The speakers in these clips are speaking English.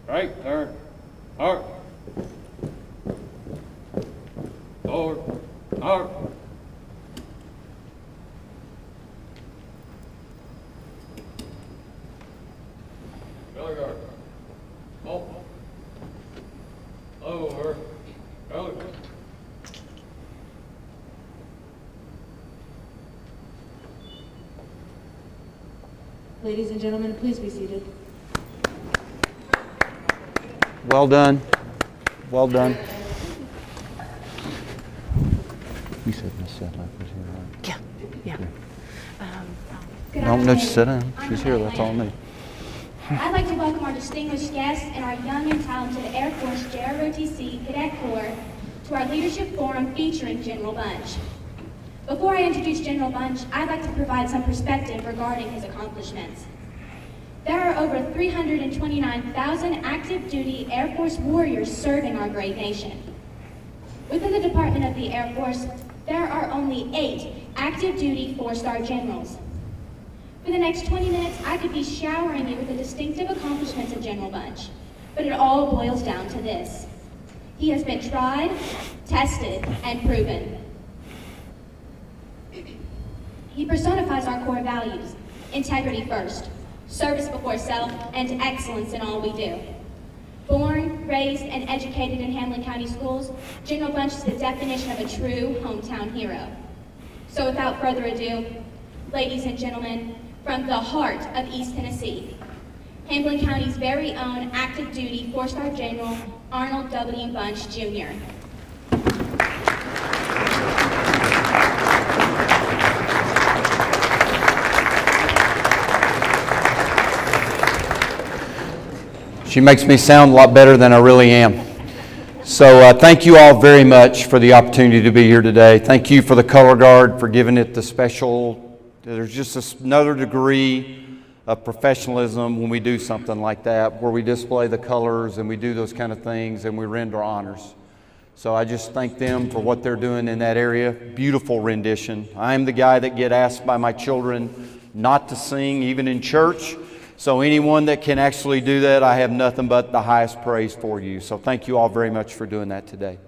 Right turn. Hard. Forward. Hard. Belly guard. Halt. Over. Belly guard. Ladies and gentlemen, please be seated. Well done. Well done. You said Miss Sedlak was here, right? Yeah. No, no, just sit down. She's here, that's all I need. I'd like to welcome our distinguished guests and our young and talented Air Force JROTC Cadet Corps to our Leadership Forum featuring General Bunch. Before I introduce General Bunch, I'd like to provide some perspective regarding his accomplishments. There are over 329,000 active duty Air Force warriors serving our great nation. Within the Department of the Air Force, there are only 8 active duty 4-star generals. For the next 20 minutes, I could be showering you with the distinctive accomplishments of General Bunch, but it all boils down to this. He has been tried, tested, and proven. He personifies our core values: integrity first, service before self, and excellence in all we do. Born, raised, and educated in Hamblen County Schools, General Bunch is the definition of a true hometown hero. So without further ado, ladies and gentlemen, from the heart of East Tennessee, Hamblen County's very own active duty 4-star General, Arnold W. Bunch, Jr. She makes me sound a lot better than I really am. So thank you all very much for the opportunity to be here today. Thank you for the color guard for giving it the special. There's just another degree of professionalism when we do something like that, where we display the colors and we do those kind of things and we render honors. So I just thank them for what they're doing in that area. Beautiful rendition. I'm the guy that get asked by my children not to sing even in church. So anyone that can actually do that, I have nothing but the highest praise for you. So thank you all very much for doing that today.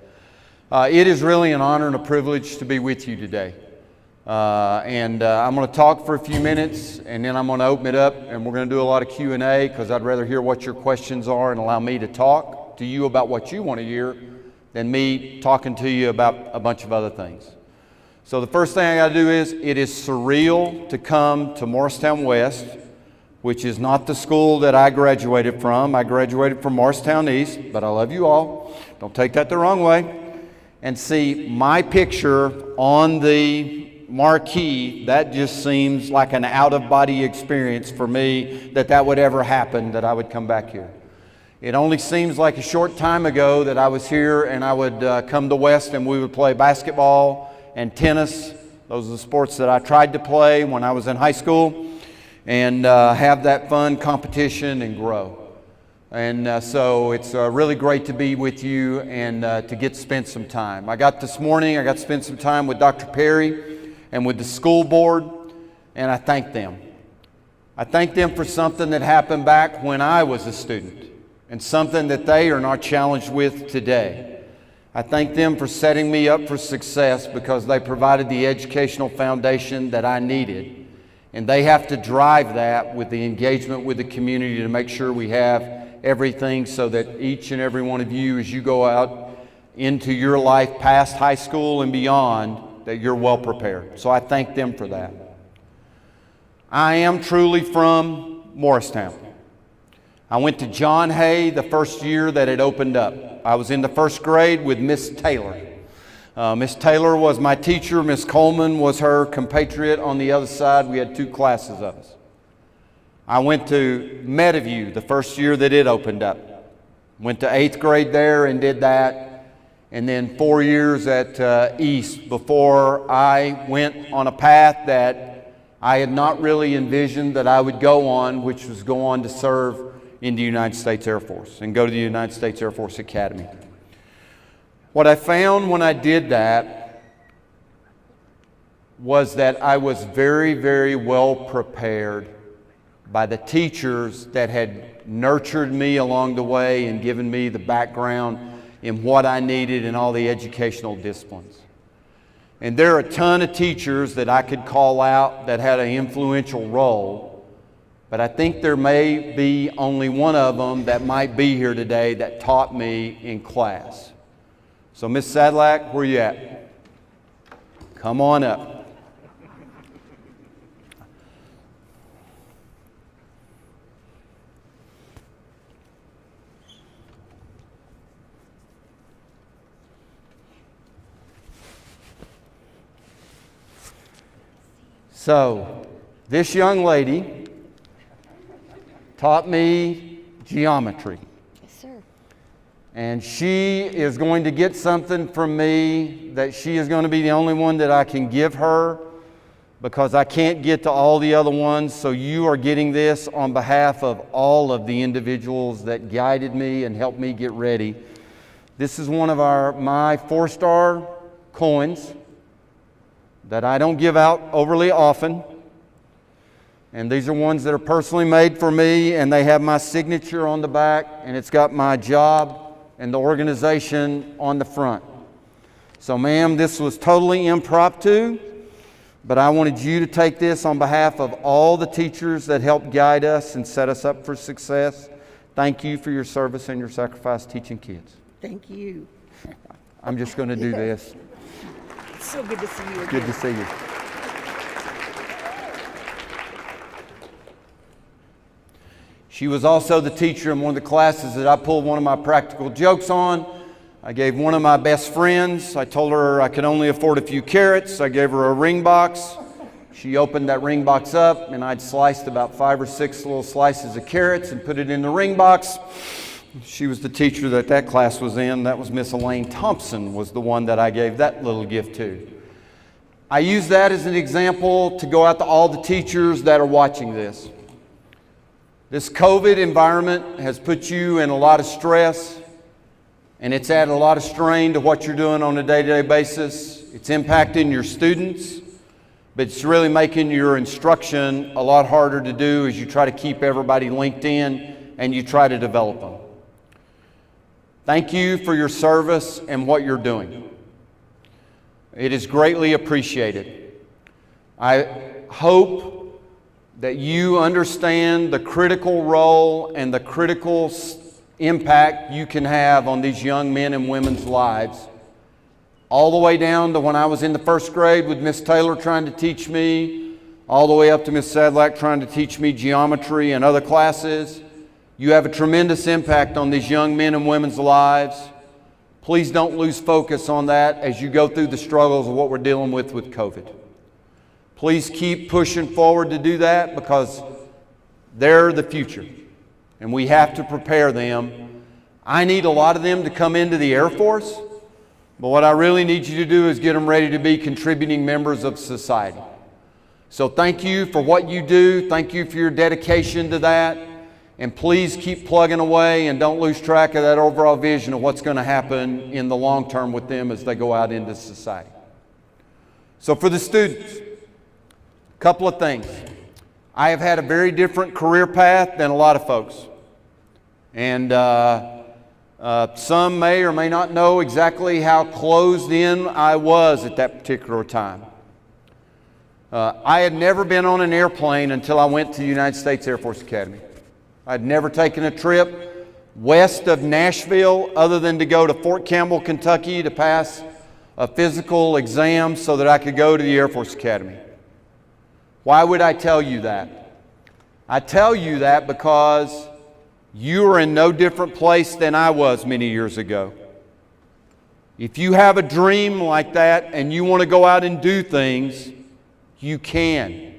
It is really an honor and a privilege to be with you today. I'm going to talk for a few minutes, and then I'm going to open it up, and we're going to do a lot of Q&A because I'd rather hear what your questions are and allow me to talk to you about what you want to hear than me talking to you about a bunch of other things. So the first thing I got to do is, it is surreal to come to Morristown West, which is not the school that I graduated from. I graduated from Morristown East, but I love you all. Don't take that the wrong way. And see my picture on the marquee. That just seems like an out-of-body experience for me, that would ever happen, that I would come back here. It only seems like a short time ago that I was here and I would come to West and we would play basketball and tennis. Those are the sports that I tried to play when I was in high school. And have that fun competition and grow. And so it's really great to be with you and to get to spend some time. This morning I got to spend some time with Dr. Perry and with the school board, and I thank them. I thank them for something that happened back when I was a student and something that they are not challenged with today. I thank them for setting me up for success because they provided the educational foundation that I needed. And they have to drive that with the engagement with the community to make sure we have everything so that each and every one of you, as you go out into your life past high school and beyond, that you're well prepared. So I thank them for that. I am truly from Morristown. I went to John Hay the first year that it opened up. I was in the first grade with Miss Taylor. Miss Taylor was my teacher. Miss Coleman was her compatriot on the other side. We had 2 classes of us. I went to Meadowview the first year that it opened up. Went to 8th grade there and did that. And then 4 years at East before I went on a path that I had not really envisioned that I would go on, which was go on to serve in the United States Air Force and go to the United States Air Force Academy. What I found when I did that was that I was very, very well prepared by the teachers that had nurtured me along the way and given me the background in what I needed in all the educational disciplines. And there are a ton of teachers that I could call out that had an influential role, but I think there may be only one of them that might be here today that taught me in class. So Miss Sadlack, where you at? Come on up. So, this young lady taught me geometry. Yes, sir. And she is going to get something from me that she is going to be the only one that I can give her, because I can't get to all the other ones. So you are getting this on behalf of all of the individuals that guided me and helped me get ready. This is one of my 4-star coins that I don't give out overly often. And these are ones that are personally made for me, and they have my signature on the back, and it's got my job and the organization on the front. So ma'am, this was totally impromptu, but I wanted you to take this on behalf of all the teachers that helped guide us and set us up for success. Thank you for your service and your sacrifice teaching kids. Thank you. I'm just going to do this. It's so good to see you again. Good to see you. She was also the teacher in one of the classes that I pulled one of my practical jokes on. I gave one of my best friends, I told her I could only afford a few carrots. I gave her a ring box. She opened that ring box up, and I'd sliced about 5 or 6 little slices of carrots and put it in the ring box. She was the teacher that class was in. That was Miss Elaine Thompson, was the one that I gave that little gift to. I use that as an example to go out to all the teachers that are watching this. This COVID environment has put you in a lot of stress, and it's added a lot of strain to what you're doing on a day-to-day basis. It's impacting your students, but it's really making your instruction a lot harder to do as you try to keep everybody linked in and you try to develop them. Thank you for your service and what you're doing. It is greatly appreciated. I hope that you understand the critical role and the critical impact you can have on these young men and women's lives, all the way down to when I was in the first grade with Miss Taylor trying to teach me, all the way up to Miss Sadlack trying to teach me geometry and other classes. You have a tremendous impact on these young men and women's lives. Please don't lose focus on that as you go through the struggles of what we're dealing with COVID. Please keep pushing forward to do that, because they're the future and we have to prepare them. I need a lot of them to come into the Air Force, but what I really need you to do is get them ready to be contributing members of society. So thank you for what you do. Thank you for your dedication to that. And please keep plugging away and don't lose track of that overall vision of what's going to happen in the long term with them as they go out into society. So for the students, a couple of things. I have had a very different career path than a lot of folks. And some may or may not know exactly how closed in I was at that particular time. I had never been on an airplane until I went to the United States Air Force Academy. I'd never taken a trip west of Nashville other than to go to Fort Campbell, Kentucky to pass a physical exam so that I could go to the Air Force Academy. Why would I tell you that? I tell you that because you are in no different place than I was many years ago. If you have a dream like that and you want to go out and do things, you can.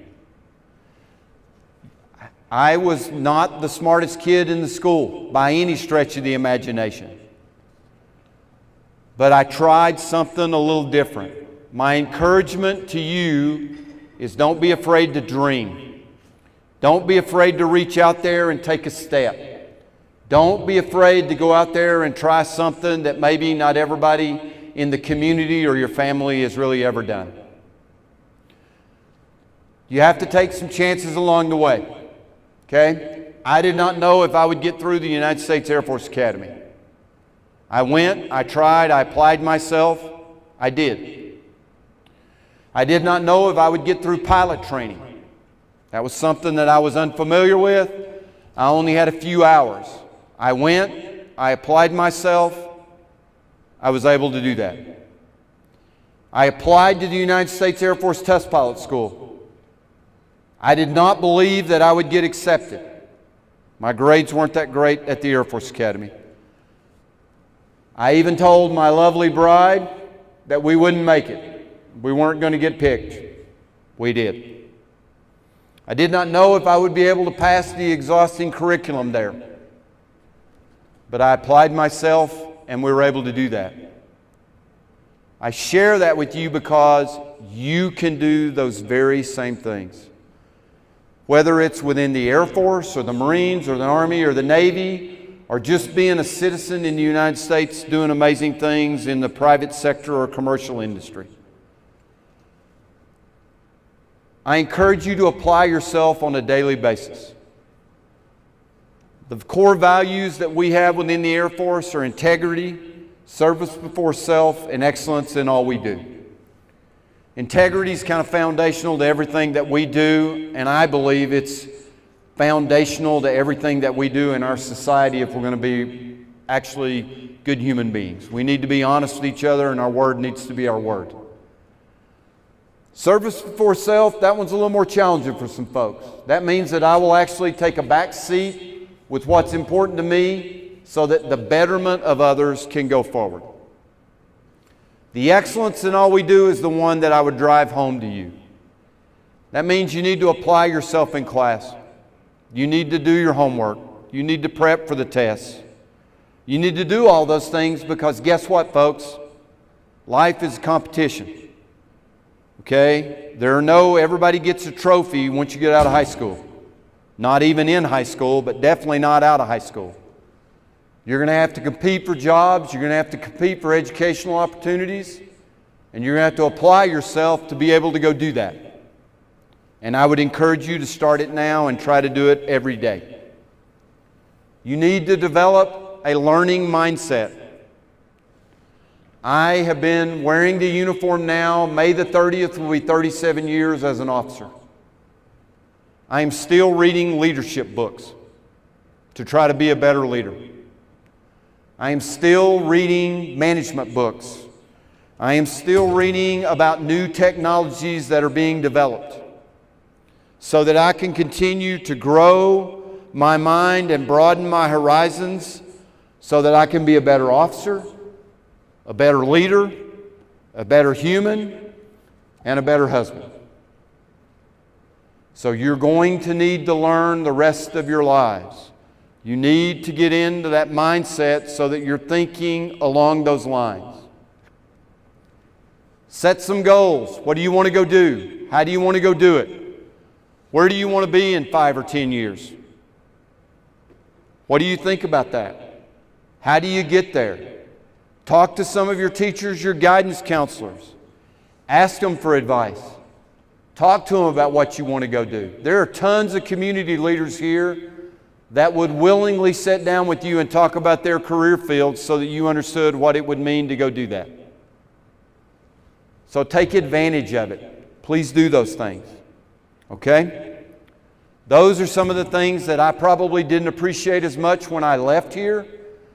I was not the smartest kid in the school by any stretch of the imagination. But I tried something a little different. My encouragement to you is don't be afraid to dream. Don't be afraid to reach out there and take a step. Don't be afraid to go out there and try something that maybe not everybody in the community or your family has really ever done. You have to take some chances along the way. Okay? I did not know if I would get through the United States Air Force Academy. I went, I tried, I applied myself. I did. I did not know if I would get through pilot training. That was something that I was unfamiliar with. I only had a few hours. I went, I applied myself. I was able to do that. I applied to the United States Air Force Test Pilot School. I did not believe that I would get accepted. My grades weren't that great at the Air Force Academy. I even told my lovely bride that we wouldn't make it. We weren't going to get picked. We did. I did not know if I would be able to pass the exhausting curriculum there. But I applied myself and we were able to do that. I share that with you because you can do those very same things. Whether it's within the Air Force or the Marines or the Army or the Navy or just being a citizen in the United States doing amazing things in the private sector or commercial industry. I encourage you to apply yourself on a daily basis. The core values that we have within the Air Force are integrity, service before self, and excellence in all we do. Integrity is kind of foundational to everything that we do, and I believe it's foundational to everything that we do in our society if we're going to be actually good human beings. We need to be honest with each other, and our word needs to be our word. Service before self, that one's a little more challenging for some folks. That means that I will actually take a back seat with what's important to me so that the betterment of others can go forward. The excellence in all we do is the one that I would drive home to you. That means you need to apply yourself in class. You need to do your homework. You need to prep for the tests. You need to do all those things because guess what, folks? Life is a competition. Okay? Everybody gets a trophy once you get out of high school. Not even in high school, but definitely not out of high school. You're going to have to compete for jobs. You're going to have to compete for educational opportunities. And you're going to have to apply yourself to be able to go do that. And I would encourage you to start it now and try to do it every day. You need to develop a learning mindset. I have been wearing the uniform now. May the 30th will be 37 years as an officer. I am still reading leadership books to try to be a better leader. I am still reading management books. I am still reading about new technologies that are being developed so that I can continue to grow my mind and broaden my horizons so that I can be a better officer, a better leader, a better human, and a better husband. So you're going to need to learn the rest of your lives. You need to get into that mindset so that you're thinking along those lines. Set some goals. What do you want to go do? How do you want to go do it? Where do you want to be in 5 or 10 years? What do you think about that? How do you get there? Talk to some of your teachers, your guidance counselors. Ask them for advice. Talk to them about what you want to go do. There are tons of community leaders here that would willingly sit down with you and talk about their career fields so that you understood what it would mean to go do that. So take advantage of it. Please do those things. Okay? Those are some of the things that I probably didn't appreciate as much when I left here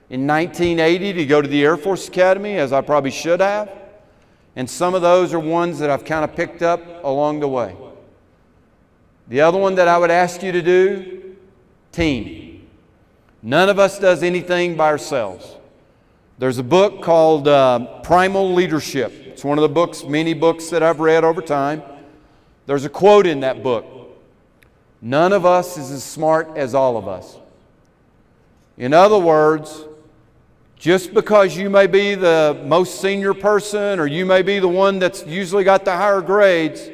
in 1980 to go to the Air Force Academy as I probably should have. And some of those are ones that I've kind of picked up along the way. The other one that I would ask you to do, team. None of us does anything by ourselves. There's a book called Primal Leadership. It's one of the books, many books that I've read over time. There's a quote in that book. None of us is as smart as all of us. In other words, just because you may be the most senior person or you may be the one that's usually got the higher grades,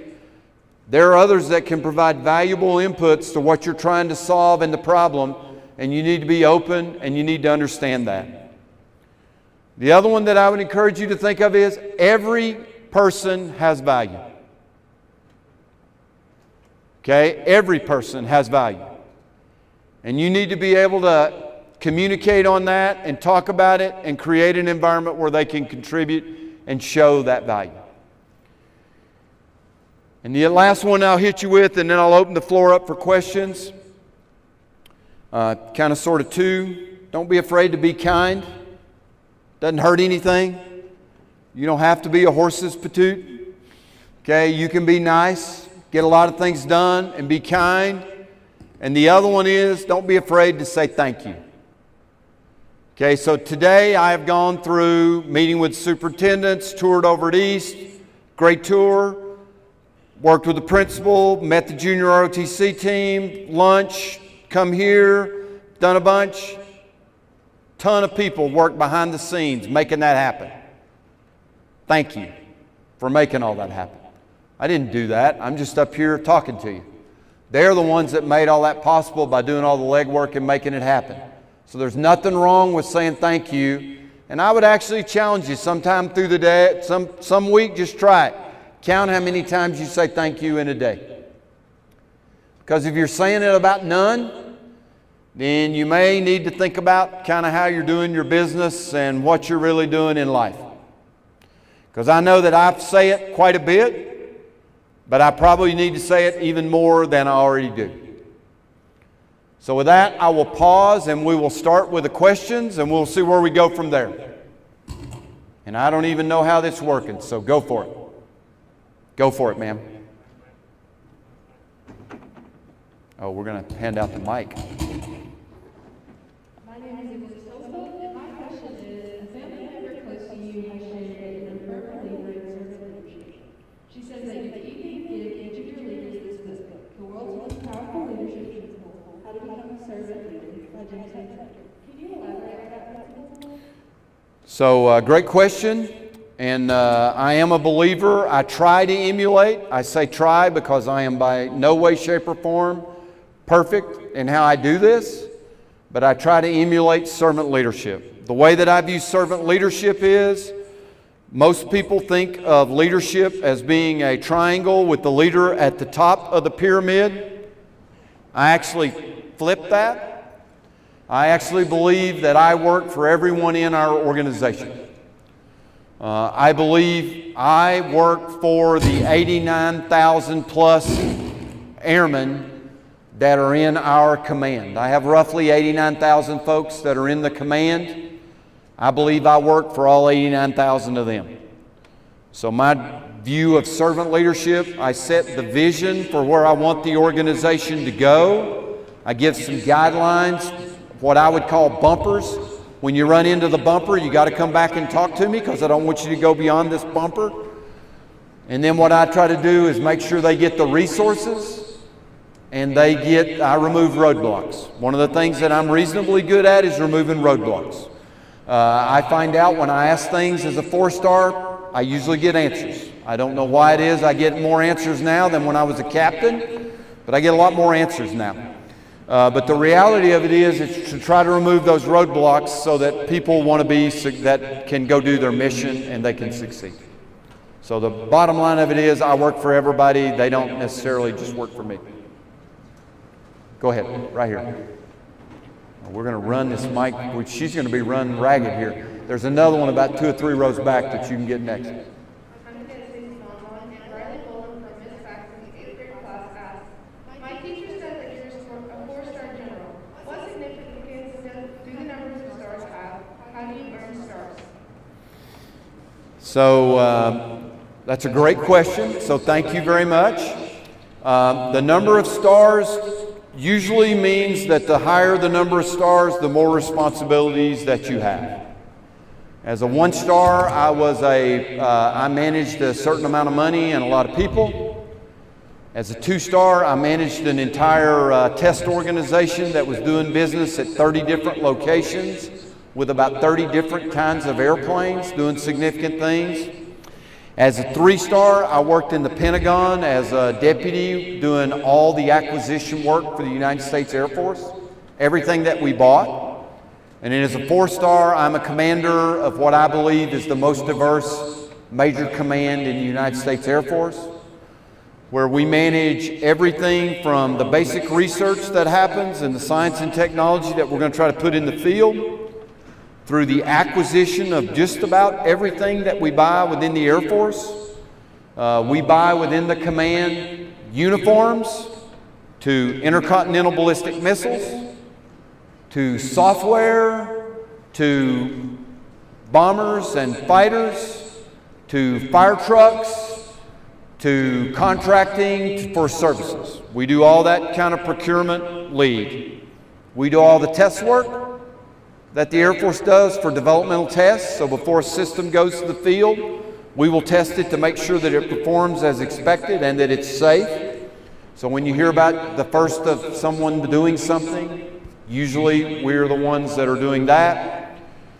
there are others that can provide valuable inputs to what you're trying to solve and the problem, and you need to be open and you need to understand that. The other one that I would encourage you to think of is every person has value. Okay? Every person has value. And you need to be able to communicate on that and talk about it and create an environment where they can contribute and show that value. And the last one I'll hit you with, and then I'll open the floor up for questions. Kind of sort of two. Don't be afraid to be kind. Doesn't hurt anything. You don't have to be a horse's patoot. Okay, you can be nice, get a lot of things done, and be kind. And the other one is, don't be afraid to say thank you. Okay, so today I have gone through meeting with superintendents, toured over at East, great tour, worked with the principal, met the junior ROTC team, lunch, come here, done a bunch. Ton of people worked behind the scenes making that happen. Thank you for making all that happen. I didn't do that. I'm just up here talking to you. They're the ones that made all that possible by doing all the legwork and making it happen. So there's nothing wrong with saying thank you. And I would actually challenge you sometime through the day, some week, just try it. Count how many times you say thank you in a day. Because if you're saying it about none, then you may need to think about kind of how you're doing your business and what you're really doing in life. Because I know that I say it quite a bit, but I probably need to say it even more than I already do. So with that, I will pause and we will start with the questions and we'll see where we go from there. And I don't even know how this is working, so go for it. Go for it, ma'am. Oh, we're going to hand out the mic. My name is Sosa, and my question is, a family member close to you has shared that you're a firm believer in servant leadership. She says that you even give each of your leaders this book, The World's Most Powerful Leadership Principle, How to Become a Servant Leader, by James Hudson. Can you elaborate on that principle? So, great question. And I am a believer. I try to emulate. I say try because I am by no way, shape, or form perfect in how I do this. But I try to emulate servant leadership. The way that I view servant leadership is, most people think of leadership as being a triangle with the leader at the top of the pyramid. I actually flip that. I actually believe that I work for everyone in our organization. I believe I work for the 89,000 plus airmen that are in our command. I have roughly 89,000 folks that are in the command. I believe I work for all 89,000 of them. So my view of servant leadership, I set the vision for where I want the organization to go. I give some guidelines, what I would call bumpers. When you run into the bumper, you got to come back and talk to me because I don't want you to go beyond this bumper. And then what I try to do is make sure they get the resources and I remove roadblocks. One of the things that I'm reasonably good at is removing roadblocks. I find out when I ask things as a 4-star, I usually get answers. I don't know why it is I get more answers now than when I was a captain, but I get a lot more answers now. But the reality of it is to try to remove those roadblocks so that people want to that can go do their mission and they can succeed. So the bottom line of it is I work for everybody. They don't necessarily just work for me. Go ahead, right here. We're going to run this mic. She's going to be run ragged here. There's another one about 2 or 3 rows back that you can get next. My teacher said that you're So that's a great question, so thank you very much. The number of stars usually means that the higher the number of stars, the more responsibilities that you have. As a 1-star, I managed a certain amount of money and a lot of people. As a 2-star, I managed an entire test organization that was doing business at 30 different locations with about 30 different kinds of airplanes doing significant things. As a 3-star, I worked in the Pentagon as a deputy doing all the acquisition work for the United States Air Force, everything that we bought. And then as a 4-star, I'm a commander of what I believe is the most diverse major command in the United States Air Force, where we manage everything from the basic research that happens and the science and technology that we're going to try to put in the field, through the acquisition of just about everything that we buy within the Air Force. We buy within the command uniforms, to intercontinental ballistic missiles, to software, to bombers and fighters, to fire trucks, to contracting for services. We do all that kind of procurement lead. We do all the test work that the Air Force does for developmental tests. So before a system goes to the field, we will test it to make sure that it performs as expected and that it's safe. So when you hear about the first of someone doing something, usually we're the ones that are doing that.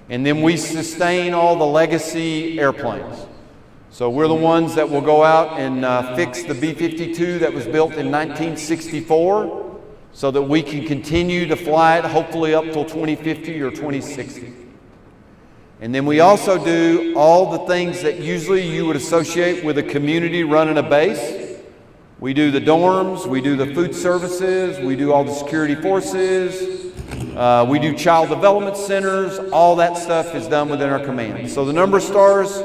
And then we sustain all the legacy airplanes. So we're the ones that will go out and fix the B-52 that was built in 1964 so that we can continue to fly it hopefully up till 2050 or 2060. And then we also do all the things that usually you would associate with a community running a base. We do the dorms, we do the food services, we do all the security forces, we do child development centers. All that stuff is done within our command. So the number of stars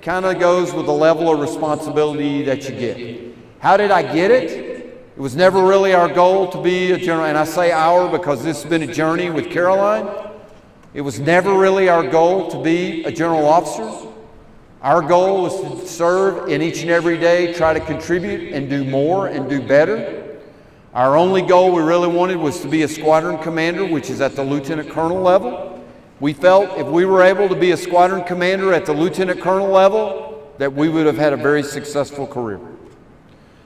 kind of goes with the level of responsibility that you get. How did I get it? It was never really our goal to be a general, and I say our because this has been a journey with Caroline. It was never really our goal to be a general officer. Our goal was to serve in each and every day, try to contribute and do more and do better. Our only goal we really wanted was to be a squadron commander, which is at the lieutenant colonel level. We felt if we were able to be a squadron commander at the lieutenant colonel level, that we would have had a very successful career.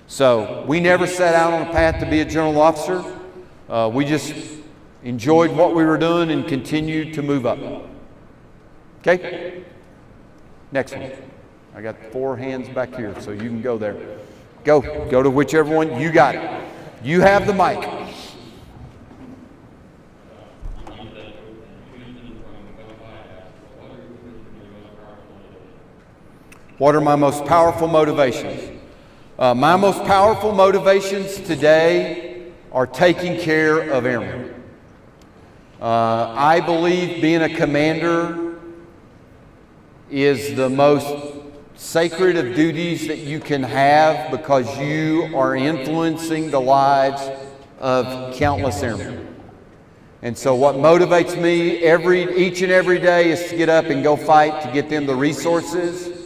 So we never set out on a path to be a general officer. We just enjoyed what we were doing and continued to move up. Okay? Next one. I got 4 hands back here, so you can go there. Go to whichever one. You got it. You have the mic. What are my most powerful motivations? My most powerful motivations today are taking care of airmen. I believe being a commander is the most sacred of duties that you can have because you are influencing the lives of countless airmen. And so what motivates me each and every day is to get up and go fight to get them the resources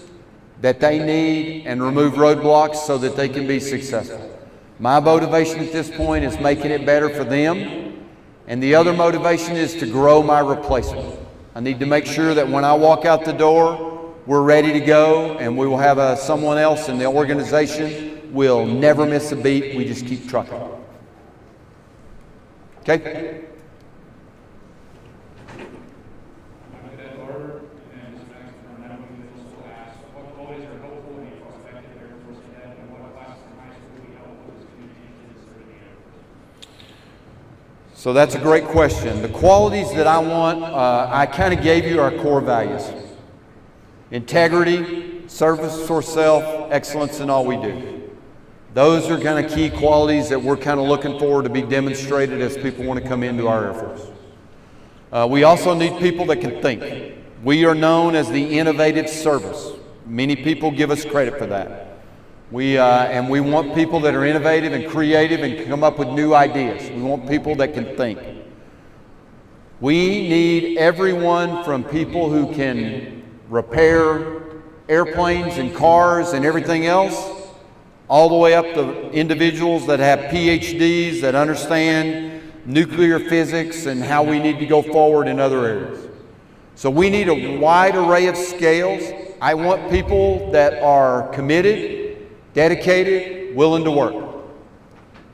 that they need and remove roadblocks so that they can be successful. My motivation at this point is making it better for them, and the other motivation is to grow my replacement. I need to make sure that when I walk out the door, we're ready to go, and we will have someone else in the organization will never miss a beat. We just keep trucking. Okay? So that's a great question. The qualities that I want, I kind of gave you our core values. Integrity, service for self, excellence in all we do. Those are kind of key qualities that we're kind of looking forward to be demonstrated as people want to come into our Air Force. We also need people that can think. We are known as the innovative service. Many people give us credit for that. And we want people that are innovative and creative and can come up with new ideas. We want people that can think. We need everyone from people who can repair airplanes and cars and everything else, all the way up to individuals that have PhDs that understand nuclear physics and how we need to go forward in other areas. So we need a wide array of scales. I want people that are committed, dedicated, willing to work.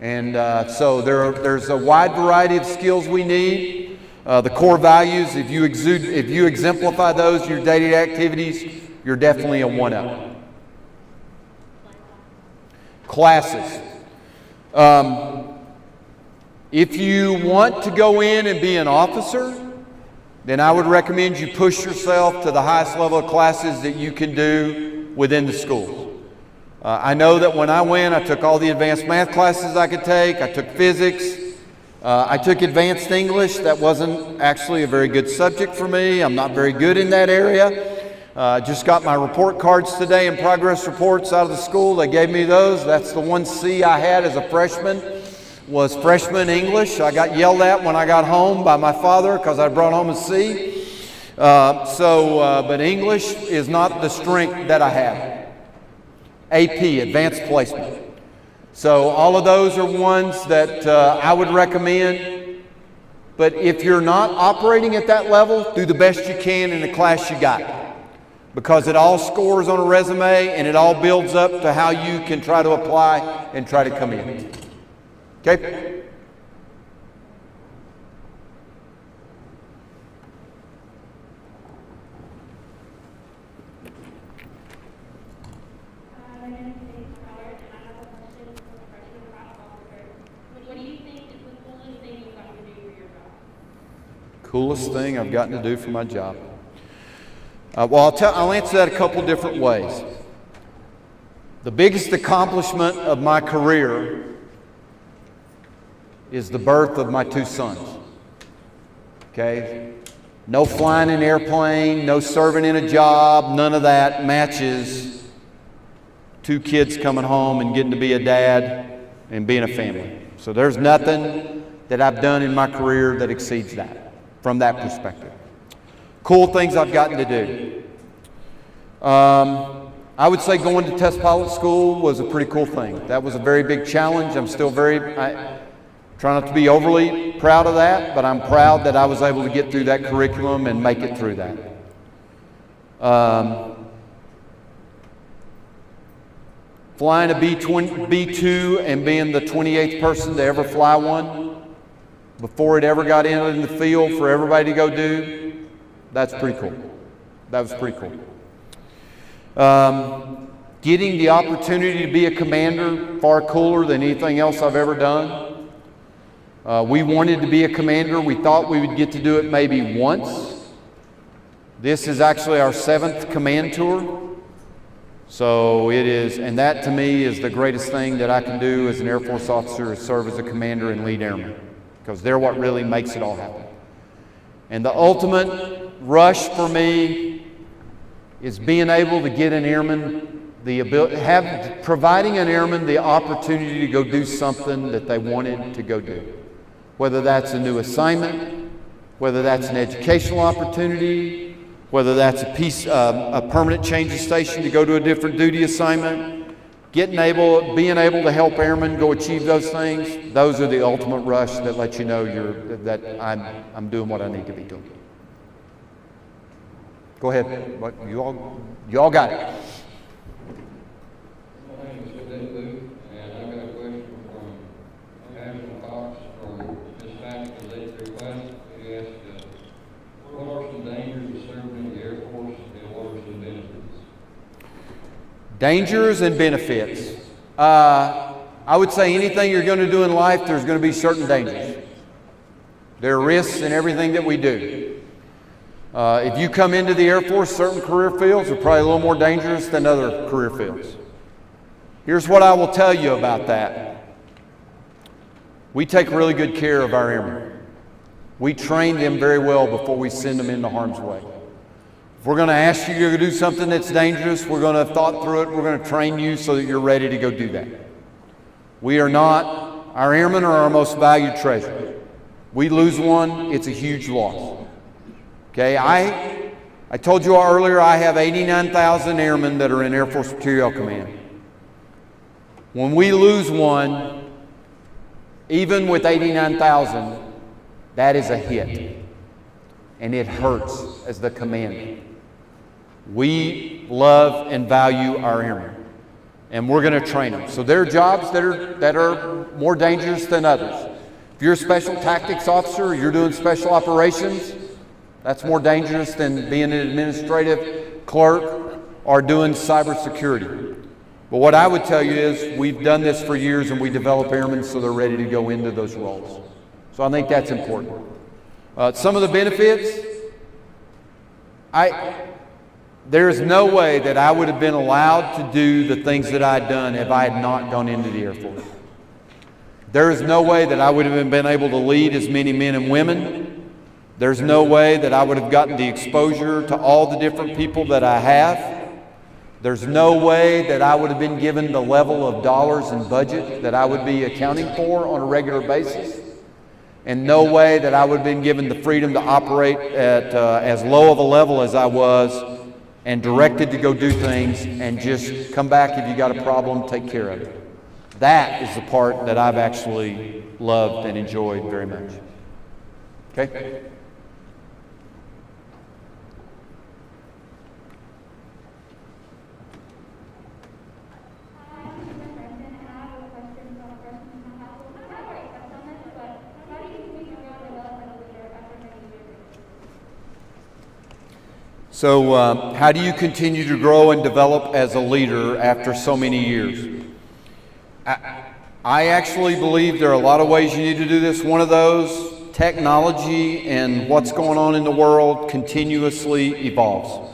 And so there's a wide variety of skills we need. The core values, if you exemplify those in your daily activities, you're definitely a 1-up. Classes. If you want to go in and be an officer, then I would recommend you push yourself to the highest level of classes that you can do within the school. I know that when I went, I took all the advanced math classes I could take. I took physics. I took advanced English. That wasn't actually a very good subject for me. I'm not very good in that area. Just got my report cards today and progress reports out of the school. They gave me those. That's the one C I had as a freshman, was freshman English. I got yelled at when I got home by my father because I brought home a C. But English is not the strength that I have. AP, Advanced Placement. So all of those are ones that I would recommend. But if you're not operating at that level, do the best you can in the class you got. Because it all scores on a resume and it all builds up to how you can try to apply and try to come in. Okay? Coolest thing I've gotten to do for my job. I'll answer that a couple different ways. The biggest accomplishment of my career is the birth of my 2 sons. Okay? No flying an airplane, no serving in a job, none of that matches 2 kids coming home and getting to be a dad and being a family. So there's nothing that I've done in my career that exceeds that. From that perspective. Cool things I've gotten to do. I would say going to test pilot school was a pretty cool thing. That was a very big challenge. I'm still I try not to be overly proud of that, but I'm proud that I was able to get through that curriculum and make it through that. Flying a B-2 and being the 28th person to ever fly one, before it ever got in the field for everybody to go do, that's pretty cool. That was pretty cool. Getting the opportunity to be a commander, far cooler than anything else I've ever done. We wanted to be a commander. We thought we would get to do it maybe once. This is actually our 7th command tour. So it is, and that to me is the greatest thing that I can do as an Air Force officer, is serve as a commander and lead airman. Because they're what really makes it all happen. And the ultimate rush for me is being able to get an airman providing an airman the opportunity to go do something that they wanted to go do. Whether that's a new assignment, whether that's an educational opportunity, whether that's a permanent change of station to go to a different duty assignment. Being able to help airmen go achieve those things, those are the ultimate rush that let you know that I'm doing what I need to be doing. Go ahead. You all got it. My name is Lou, and I've got a question from Hamblen Cox from Miss Max's 8th class. He asked, what are some dangers of serving in the Air Force, and what are some benefits? Dangers and benefits. I would say anything you're going to do in life, there's going to be certain dangers. There are risks in everything that we do. If you come into the Air Force, certain career fields are probably a little more dangerous than other career fields. Here's what I will tell you about that. We take really good care of our airmen. We train them very well before we send them into harm's way. If we're going to ask you to do something that's dangerous, we're going to have thought through it. We're going to train you so that you're ready to go do that. Our airmen are our most valued treasure. We lose one, it's a huge loss. Okay, I told you earlier I have 89,000 airmen that are in Air Force Materiel Command. When we lose one, even with 89,000, that is a hit. And it hurts as the commander. We love and value our airmen. And we're going to train them. So there are jobs that are more dangerous than others. If you're a special tactics officer, you're doing special operations, that's more dangerous than being an administrative clerk or doing cybersecurity. But what I would tell you is we've done this for years and we develop airmen so they're ready to go into those roles. So I think that's important. Some of the benefits, there is no way that I would have been allowed to do the things that I had done if I had not gone into the Air Force. There is no way that I would have been able to lead as many men and women. There's no way that I would have gotten the exposure to all the different people that I have. There's no way that I would have been given the level of dollars and budget that I would be accounting for on a regular basis. And no way that I would have been given the freedom to operate at as low of a level as I was and directed to go do things and just come back if you got a problem, take care of it. That is the part that I've actually loved and enjoyed very much. Okay? So how do you continue to grow and develop as a leader after so many years? I actually believe there are a lot of ways you need to do this. One of those, technology and what's going on in the world continuously evolves.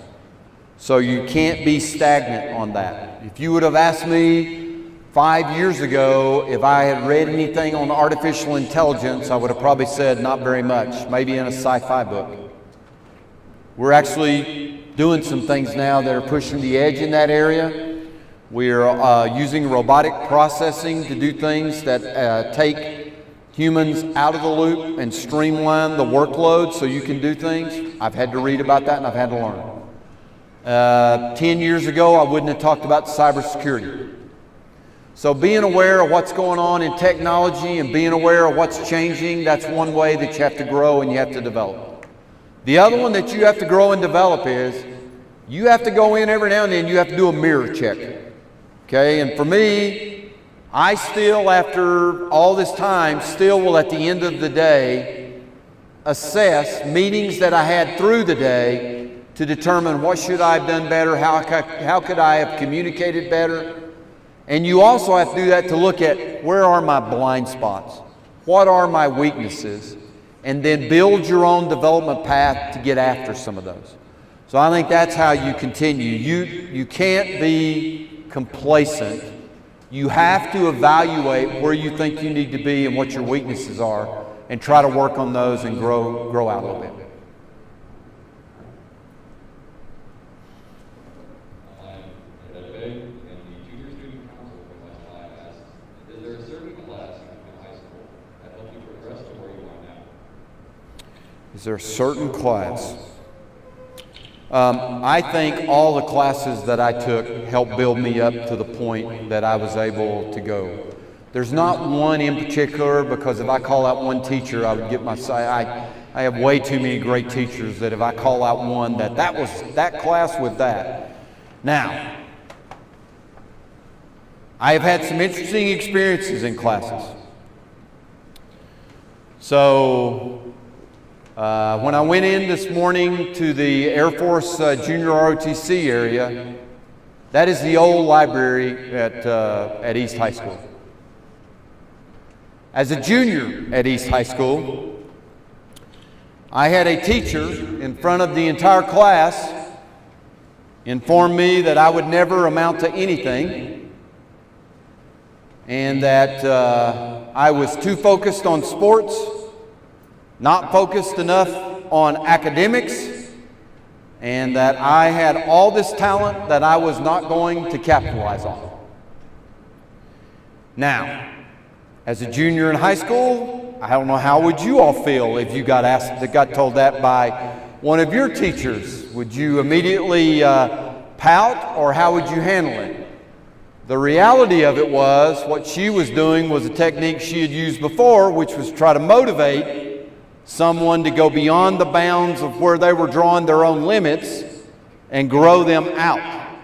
So you can't be stagnant on that. If you would have asked me 5 years ago if I had read anything on artificial intelligence, I would have probably said not very much, maybe in a sci-fi book. We're actually doing some things now that are pushing the edge in that area. We're using robotic processing to do things that take humans out of the loop and streamline the workload so you can do things. I've had to read about that and I've had to learn. 10 years ago, I wouldn't have talked about cybersecurity. So being aware of what's going on in technology and being aware of what's changing, that's one way that you have to grow and you have to develop. The other one that you have to grow and develop is you have to go in every now and then, you have to do a mirror check. Okay, and for me, I still, after all this time, still will at the end of the day assess meetings that I had through the day to determine what should I have done better, how could I have communicated better. And you also have to do that to look at where are my blind spots, what are my weaknesses, and then build your own development path to get after some of those. So I think that's how you continue. You can't be complacent. You have to evaluate where you think you need to be and what your weaknesses are and try to work on those and grow out a little bit. Is there a certain class? I think all the classes that I took helped build me up to the point that I was able to go. There's not one in particular, because if I call out one teacher, I would get my I have way too many great teachers that if I call out one, that was that class with that. Now, I have had some interesting experiences in classes. So, when I went in this morning to the Air Force Junior ROTC area, that is the old library at East High School. As a junior at East High School, I had a teacher in front of the entire class inform me that I would never amount to anything and that I was too focused on sports, not focused enough on academics, and that I had all this talent that I was not going to capitalize on. Now, as a junior in high school, I don't know how would you all feel if you got told that by one of your teachers, would you immediately pout, or how would you handle it? The reality of it was, what she was doing was a technique she had used before, which was try to motivate someone to go beyond the bounds of where they were drawing their own limits and grow them out.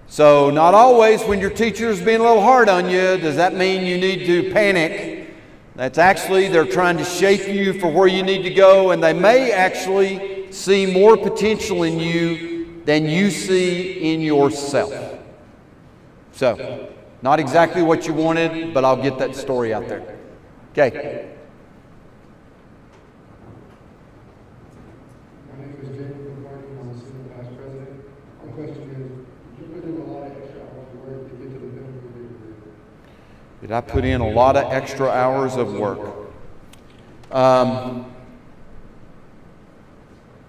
So not always when your teacher is being a little hard on you, does that mean you need to panic. That's actually, they're trying to shape you for where you need to go, and they may actually see more potential in you than you see in yourself. So, not exactly what you wanted, but I'll get that story out there. Okay. My name is James McCarthy, I'm a senior vice president. My question is, you put in a lot of extra hours of work to get to the benefit of your career. Did I put in a lot of extra hours of work?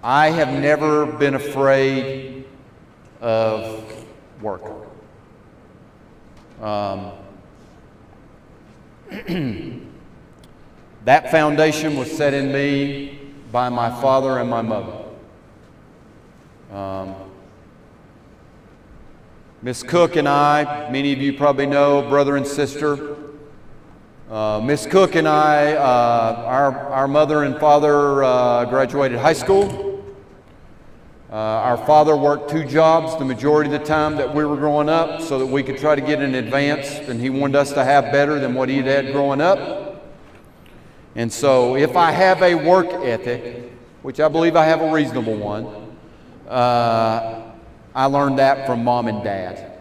I have never been afraid of work. That foundation was set in me by my father and my mother. Miss Cook and I, many of you probably know, brother and sister. Miss Cook and I, our mother and father graduated high school. Our father worked 2 jobs the majority of the time that we were growing up so that we could try to get an advance, and he wanted us to have better than what he'd had growing up. And so if I have a work ethic, which I believe I have a reasonable one, I learned that from mom and dad.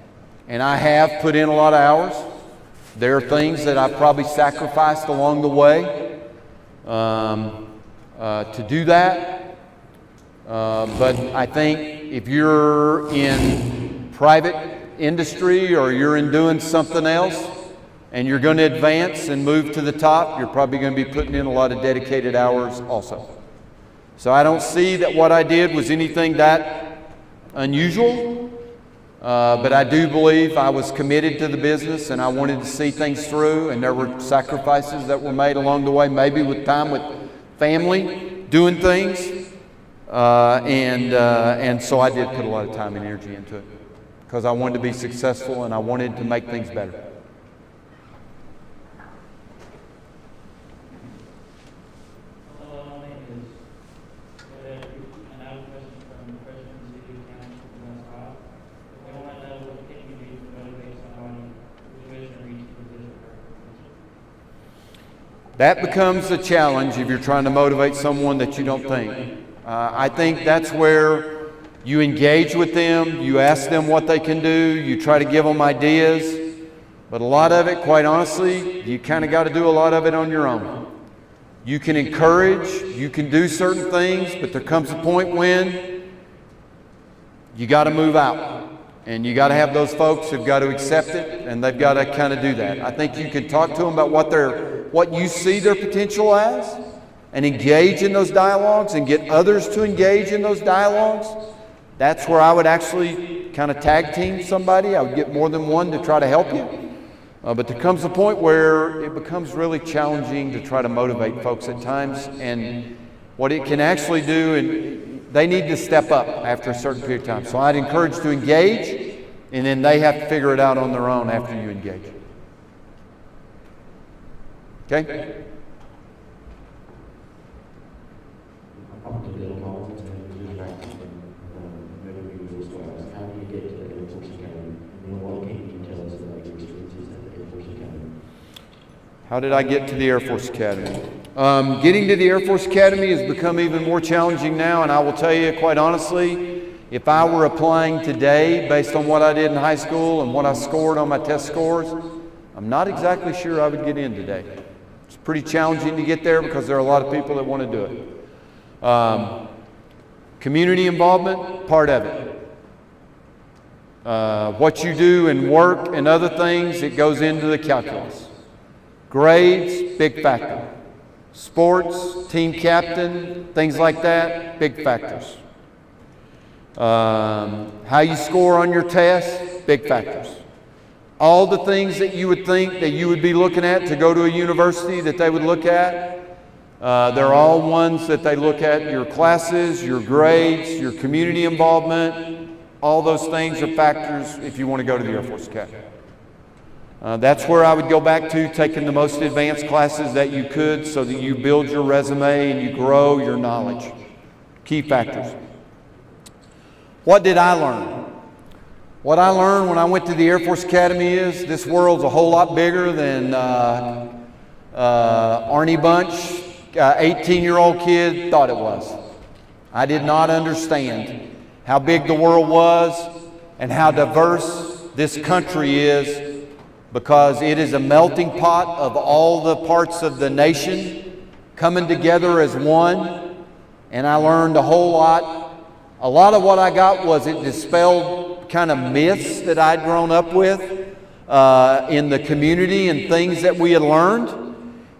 And I have put in a lot of hours. There are things that I probably sacrificed along the way to do that. But I think if you're in private industry or you're in doing something else and you're going to advance and move to the top, you're probably going to be putting in a lot of dedicated hours also. So I don't see that what I did was anything that unusual, but I do believe I was committed to the business and I wanted to see things through, and there were sacrifices that were made along the way, maybe with time with family, doing things. And so I did put a lot of time and energy into it because I wanted to be successful and I wanted to make things better. Hello, my name is and I have a question from the President of the City Council from West High. We want to know what can you do to motivate somebody who wishes to reach the position of purpose? That becomes a challenge if you're trying to motivate someone that you don't think. I think that's where you engage with them, you ask them what they can do, you try to give them ideas, but a lot of it, quite honestly, you kind of got to do a lot of it on your own. You can encourage, you can do certain things, but there comes a point when you got to move out, and you got to have those folks who've got to accept it, and they've got to kind of do that. I think you can talk to them about what you see their potential as, and engage in those dialogues and get others to engage in those dialogues. That's where I would actually kind of tag team somebody. I would get more than one to try to help you. But there comes a point where it becomes really challenging to try to motivate folks at times. And what it can actually do, and they need to step up after a certain period of time. So I'd encourage to engage, and then they have to figure it out on their own after you engage. Okay? How did I get to the Air Force Academy? Getting to the Air Force Academy has become even more challenging now, and I will tell you quite honestly, if I were applying today based on what I did in high school and what I scored on my test scores, I'm not exactly sure I would get in today. It's pretty challenging to get there because there are a lot of people that want to do it. Community involvement, part of it. What you do in work and other things, it goes into the calculus. Grades, big factor. Sports, team captain, things like that, big factors. How you score on your tests, big factors. All the things that you would think that you would be looking at to go to a university that they would look at, They're all ones that they look at your classes, your grades, your community involvement. All those things are factors if you want to go to the Air Force Academy. That's where I would go back to, taking the most advanced classes that you could so that you build your resume and you grow your knowledge. Key factors. What did I learn? What I learned when I went to the Air Force Academy is this world's a whole lot bigger than Arnie Bunch, 18-year-old kid, thought it was. I did not understand how big the world was and how diverse this country is, because it is a melting pot of all the parts of the nation coming together as one. And I learned a whole lot. A lot of what I got was it dispelled kind of myths that I'd grown up with in the community and things that we had learned.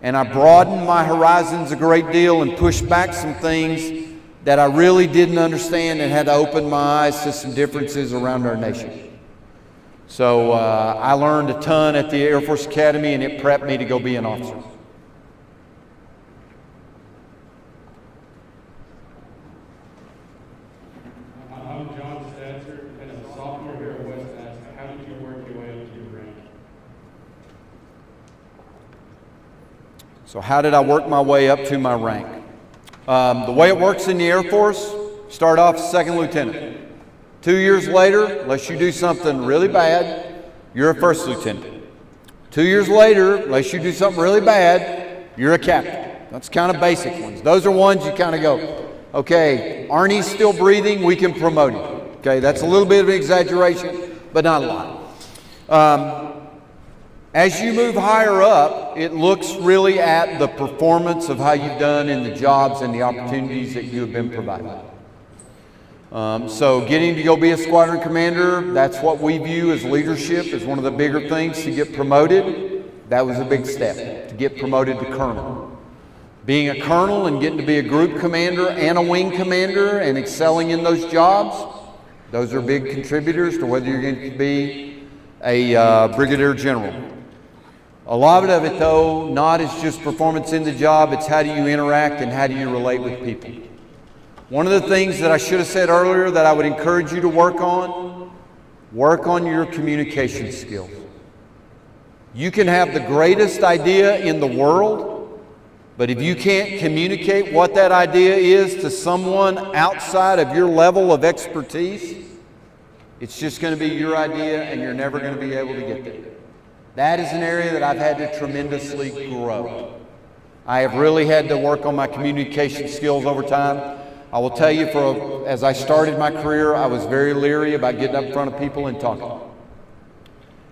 And I broadened my horizons a great deal and pushed back some things that I really didn't understand and had to open my eyes to some differences around our nation. So I learned a ton at the Air Force Academy, and it prepped me to go be an officer. I'm John Statzer, and a sophomore here at West Ask. How did you work your way up to your rank? So how did I work my way up to my rank? The way it works in the Air Force, start off as second lieutenant. 2 years later, unless you do something really bad, you're a first lieutenant. 2 years later, unless you do something really bad, you're a captain. That's kind of basic ones. Those are ones you kind of go, okay, Arnie's still breathing, we can promote him. Okay, that's a little bit of an exaggeration, but not a lot. As you move higher up, it looks really at the performance of how you've done in the jobs and the opportunities that you have been provided. So getting to go be a squadron commander, that's what we view as leadership, as one of the bigger things to get promoted. That was a big step, to get promoted to colonel. Being a colonel and getting to be a group commander and a wing commander and excelling in those jobs, those are big contributors to whether you're going to be a brigadier general. A lot of it, though, not as just performance in the job, it's how do you interact and how do you relate with people. One of the things that I should have said earlier that I would encourage you to work on your communication skills. You can have the greatest idea in the world, but if you can't communicate what that idea is to someone outside of your level of expertise, it's just going to be your idea and you're never going to be able to get there. That is an area that I've had to tremendously grow. I have really had to work on my communication skills over time. I will tell you, as I started my career, I was very leery about getting up in front of people and talking.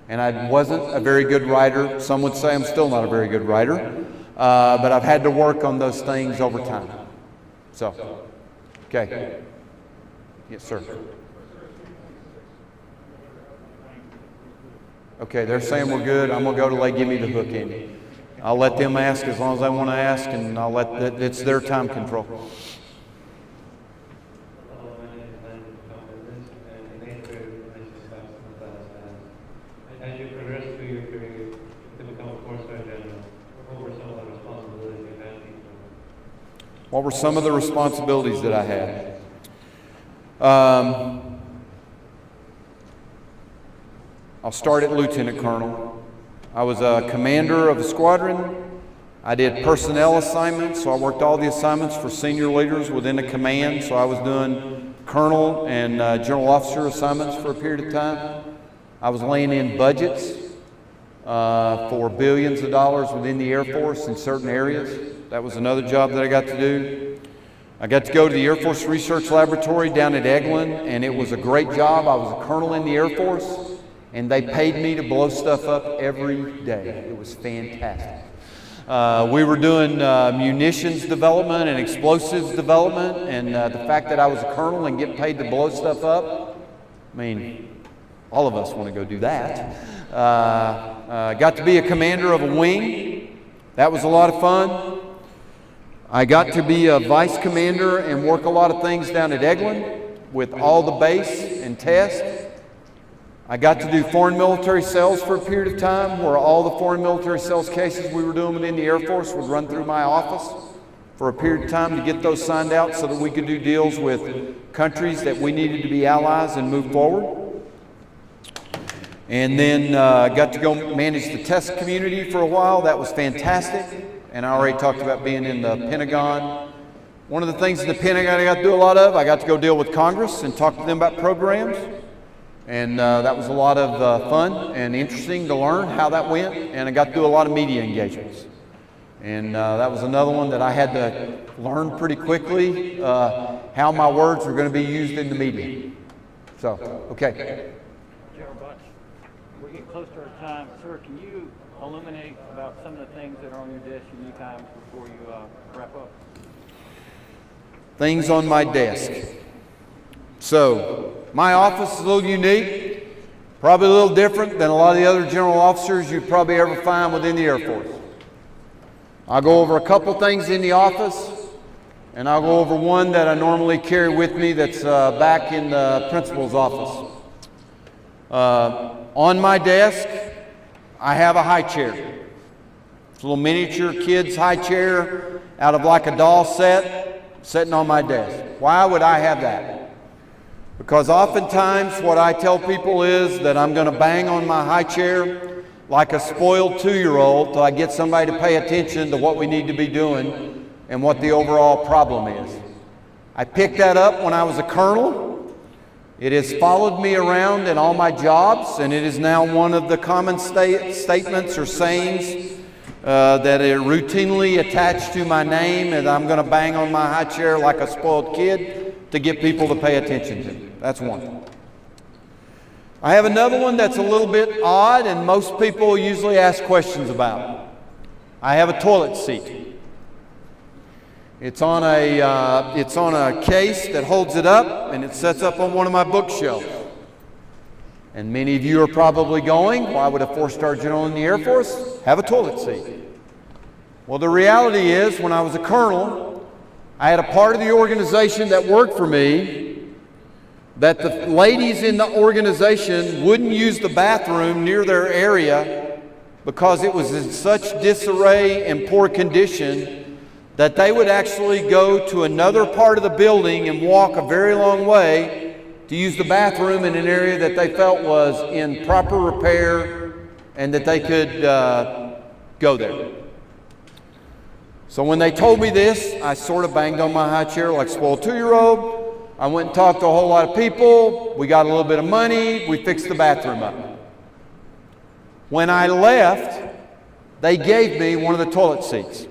And I wasn't a very good writer. Some would say I'm still not a very good writer. But I've had to work on those things over time. So, okay. Yes, sir. Okay, they're saying we're good. I'm going to go till they give me the hook in. I'll let them ask as long as they want to ask, and I'll let it's their time control. As you progress through your career to become a four-star general, what were some of the responsibilities you had? What were some of the responsibilities that I had? I'll start at lieutenant colonel. I was a commander of a squadron. I did personnel assignments, so I worked all the assignments for senior leaders within a command. So I was doing colonel and general officer assignments for a period of time. I was laying in budgets for billions of dollars within the Air Force in certain areas. That was another job that I got to do. I got to go to the Air Force Research Laboratory down at Eglin, and it was a great job. I was a colonel in the Air Force, and they paid me to blow stuff up every day. It was fantastic. We were doing munitions development and explosives development, and the fact that I was a colonel and getting paid to blow stuff up, I mean, all of us want to go do that. Got to be a commander of a wing. That was a lot of fun. I got to be a vice commander and work a lot of things down at Eglin with all the base and test. I got to do foreign military sales for a period of time where all the foreign military sales cases we were doing within the Air Force would run through my office. for a period of time to get those signed out so that we could do deals with countries that we needed to be allies and move forward. And then got to go manage the test community for a while. That was fantastic. And I already talked about being in the Pentagon. One of the things in the Pentagon I got to do a lot of, I got to go deal with Congress and talk to them about programs. And that was a lot of fun and interesting to learn how that went. And I got to do a lot of media engagements. And that was another one that I had to learn pretty quickly, how my words were going to be used in the media. So, okay. Gerald Bunch, we're getting close to our time. Sir, can you illuminate about some of the things that are on your desk any time before you wrap up? Things on my desk. So, my office is a little unique, probably a little different than a lot of the other general officers you'd probably ever find within the Air Force. I'll go over a couple things in the office, and I'll go over one that I normally carry with me that's back in the principal's office. On my desk, I have a high chair. It's a little miniature kid's high chair out of like a doll set, sitting on my desk. Why would I have that? Because oftentimes what I tell people is that I'm going to bang on my high chair like a spoiled 2-year-old till I get somebody to pay attention to what we need to be doing and what the overall problem is. I picked that up when I was a colonel. It has followed me around in all my jobs, and it is now one of the common statements or sayings that are routinely attached to my name, and I'm going to bang on my high chair like a spoiled kid to get people to pay attention to me. That's one. I have another one that's a little bit odd, and most people usually ask questions about. I have a toilet seat. It's on a case that holds it up, and it sets up on one of my bookshelves. And many of you are probably going, why would a 4-star general in the Air Force have a toilet seat? Well, the reality is, when I was a colonel, I had a part of the organization that worked for me that the ladies in the organization wouldn't use the bathroom near their area because it was in such disarray and poor condition that they would actually go to another part of the building and walk a very long way to use the bathroom in an area that they felt was in proper repair and that they could go there. So when they told me this, I sort of banged on my high chair like a spoiled 2-year-old. I went and talked to a whole lot of people. We got a little bit of money. We fixed the bathroom up. When I left, they gave me one of the toilet seats.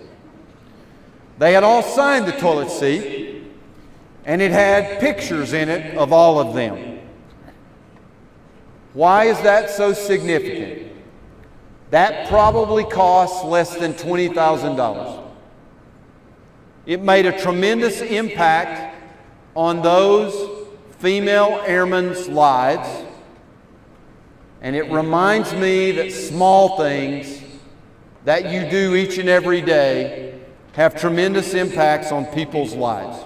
They had all signed the toilet seat, and it had pictures in it of all of them. Why is that so significant? That probably cost less than $20,000. It made a tremendous impact on those female airmen's lives, and it reminds me that small things that you do each and every day have tremendous impacts on people's lives.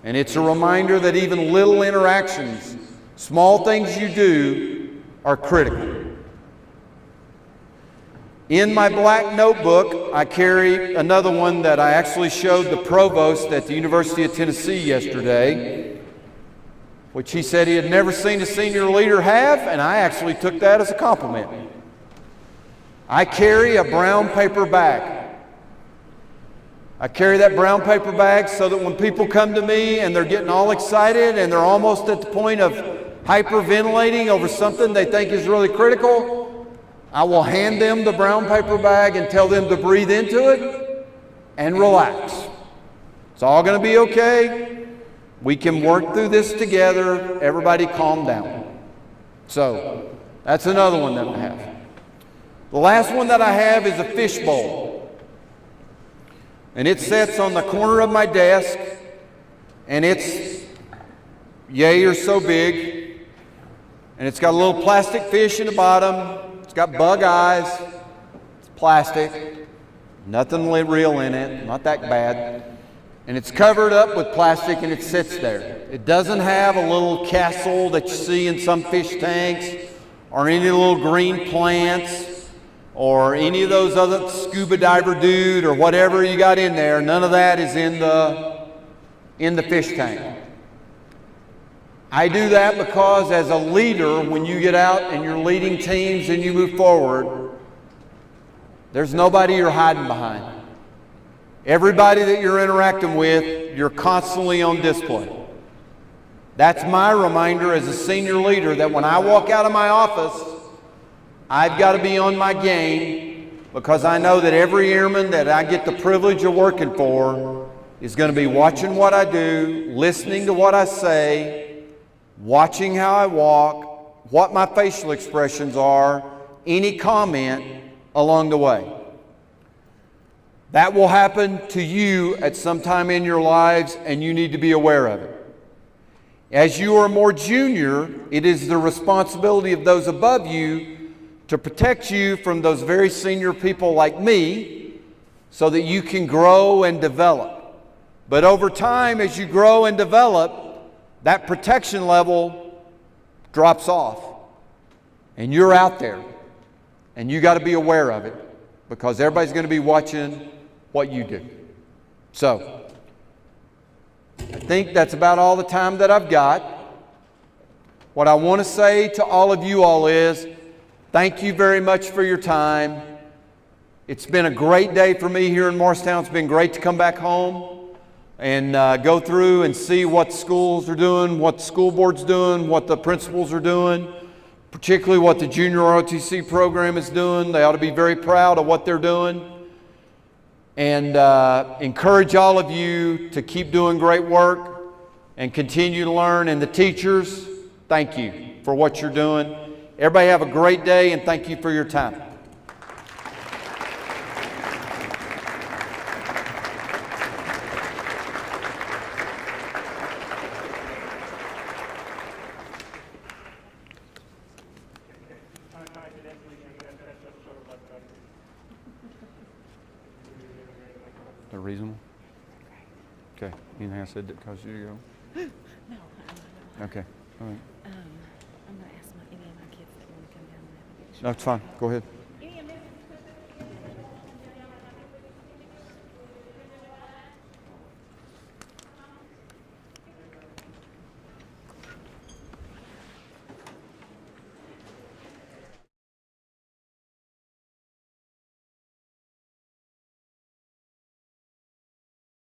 And it's a reminder that even little interactions, small things you do, are critical. In my black notebook, I carry another one that I actually showed the provost at the University of Tennessee yesterday, which he said he had never seen a senior leader have, and I actually took that as a compliment. I carry a brown paper bag. I carry that brown paper bag so that when people come to me and they're getting all excited and they're almost at the point of hyperventilating over something they think is really critical, I will hand them the brown paper bag and tell them to breathe into it and relax. It's all going to be okay. We can work through this together. Everybody calm down. So, that's another one that I have. The last one that I have is a fishbowl. And it sits on the corner of my desk, and it's yay or so big, and it's got a little plastic fish in the bottom. It's got bug eyes. It's plastic. Nothing real in it. Not that bad. And it's covered up with plastic, and it sits there. It doesn't have a little castle that you see in some fish tanks or any little green plants. or any of those other scuba diver dude or whatever you got in there, none of that is in the fish tank. I do that because as a leader, when you get out and you're leading teams and you move forward, there's nobody you're hiding behind. Everybody that you're interacting with, you're constantly on display. That's my reminder as a senior leader that when I walk out of my office, I've got to be on my game, because I know that every airman that I get the privilege of working for is going to be watching what I do, listening to what I say, watching how I walk, what my facial expressions are, any comment along the way. That will happen to you at some time in your lives, and you need to be aware of it. As you are more junior, it is the responsibility of those above you to protect you from those very senior people like me, so that you can grow and develop. But over time, as you grow and develop, that protection level drops off. And you're out there. And you got to be aware of it, because everybody's going to be watching what you do. So, I think that's about all the time that I've got. What I want to say to all of you all is, thank you very much for your time. It's been a great day for me here in Morristown. It's been great to come back home and go through and see what schools are doing, what the school board's doing, what the principals are doing, particularly what the junior ROTC program is doing. They ought to be very proud of what they're doing. And encourage all of you to keep doing great work and continue to learn. And the teachers, thank you for what you're doing. Everybody have a great day, and thank you for your time. The reasonable? Okay. Anything I said that caused you to go? No. Okay. All right. I'm going to ask any of my kids that want to come down and have a picture. That's fine. Go ahead.